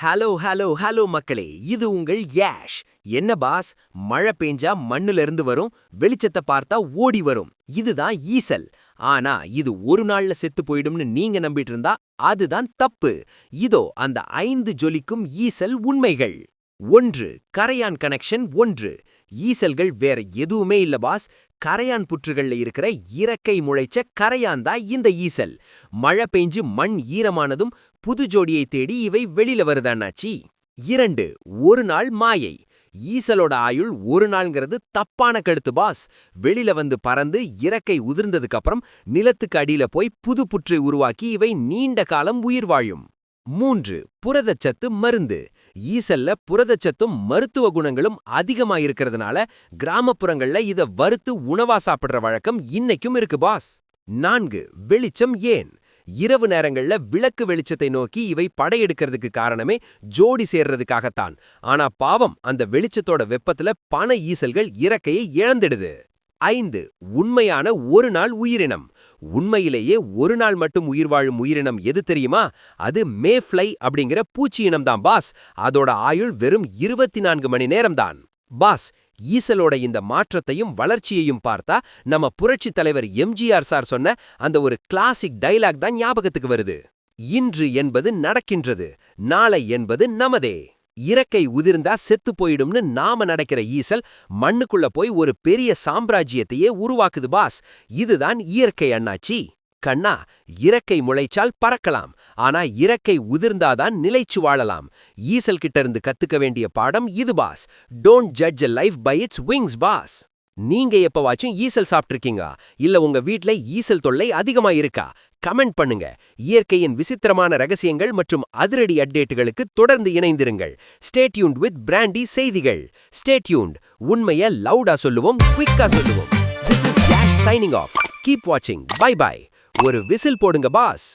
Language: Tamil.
ஹலோ ஹலோ ஹலோ மக்களே, இது உங்கள் யாஷ். என்ன பாஸ், மழை பெஞ்சா மண்ணுல இருந்து வரும், வெளிச்சத்தை பார்த்தா ஓடி வரும். இதுதான் ஈசல். ஆனா இது ஒரு நாள்ல செத்து போயிடும்னு நீங்க நம்பிட்டு இருந்தா அதுதான் தப்பு. இதோ அந்த 5 ஜொலிக்கும் ஈசல் உண்மைகள். 1. கரையான் கனெக்ஷன் 1. ஈசல்கள் வேற எதுவுமே இல்ல பாஸ். கரையான் புற்றுகள்ல இருக்கிற இறக்கை முளைச்ச கரையான் தான் இந்த ஈசல். மழை பெஞ்சு மண் ஈரமானதும் புது ஜோடியை தேடி இவை வெளியில வருதானாச்சி. 2. ஒரு நாள் மாயை. ஈசலோட ஆயுள் ஒரு நாள்ங்கிறது தப்பான கருத்து பாஸ். வெளியில வந்து பறந்து இறக்கை உதிர்ந்ததுக்கு அப்புறம் நிலத்துக்கு அடியில போய் புது புற்றை உருவாக்கி இவை நீண்ட காலம் உயிர் வாழும். 3. புரதச்சத்து மருந்து. ஈசல்ல புரதச்சத்தும் மருத்துவ குணங்களும் அதிகமா இருக்கிறதுனால கிராமப்புறங்கள்ல இத வறுத்து உணவா சாப்பிடுற வழக்கம் இன்னைக்கும் இருக்கு பாஸ். 4. வெளிச்சம் ஏன்? இரவு நேரங்கள்ல விளக்கு வெளிச்சத்தை நோக்கி இவை படையெடுக்கிறதுக்கு காரணமே ஜோடி சேர்றதுக்காகத்தான். ஆனா பாவம், அந்த வெளிச்சத்தோட வெப்பத்துல பல ஈசல்கள் இறக்கையை இழந்துடுது. 5. உண்மையான ஒரு நாள் உயிரினம். உண்மையிலேயே ஒரு நாள் மட்டும் உயிர் வாழும் உயிரினம் எது தெரியுமா? அது மேஃப்ளை அப்படிங்கிற பூச்சி இனம் தான் பாஸ். அதோட ஆயுள் வெறும் 24 மணி நேரம்தான். பாஸ், ஈசலோட இந்த மாற்றத்தையும் வளர்ச்சியையும் பார்த்தா நம்ம புரட்சி தலைவர் எம்ஜிஆர் சார் சொன்ன அந்த ஒரு கிளாசிக் டைலாக் தான் ஞாபகத்துக்கு வருது. இன்று என்பது நடக்கின்றது, நாளை என்பது நமதே. இறக்கை உதிர்ந்தா செத்து போயிடும்னு நாம நடக்கிற ஈசல் மண்ணுக்குள்ள போய் ஒரு பெரிய சாம்ராஜ்யத்தையே உருவாக்குது பாஸ். இதுதான் இயற்கை அண்ணாச்சி. கண்ணா, இறக்கை முளைச்சால் பறக்கலாம், ஆனா இறக்கை உதிர்ந்தாதான் நிலைச்சு வாழலாம். ஈசல் கிட்ட இருந்து கத்துக்க வேண்டிய பாடம் இது boss. Don't judge a life by its wings boss. நீங்க எப்பவாச்சும் ஈசல் சாப்பிட்டிருக்கீங்க? இல்ல உங்க வீட்ல ஈசல் தொல்லை அதிகமா இருக்கா? கமெண்ட் பண்ணுங்க. இயற்கையின் விசித்திரமான ரகசியங்கள் மற்றும் அதிரடி அப்டேட்டுகளுக்கு தொடர்ந்து இணைந்திருங்கள். ஸ்டே டியூன்ட் வித் பிராண்டி செய்திகள். Stay tuned. உண்மையை லவுடா சொல்லுவோம், குயிக்கா சொல்லுவோம். This is Yash signing off. Keep watching. Bye bye. ஒரு விசில் போடுங்க பாஸ்.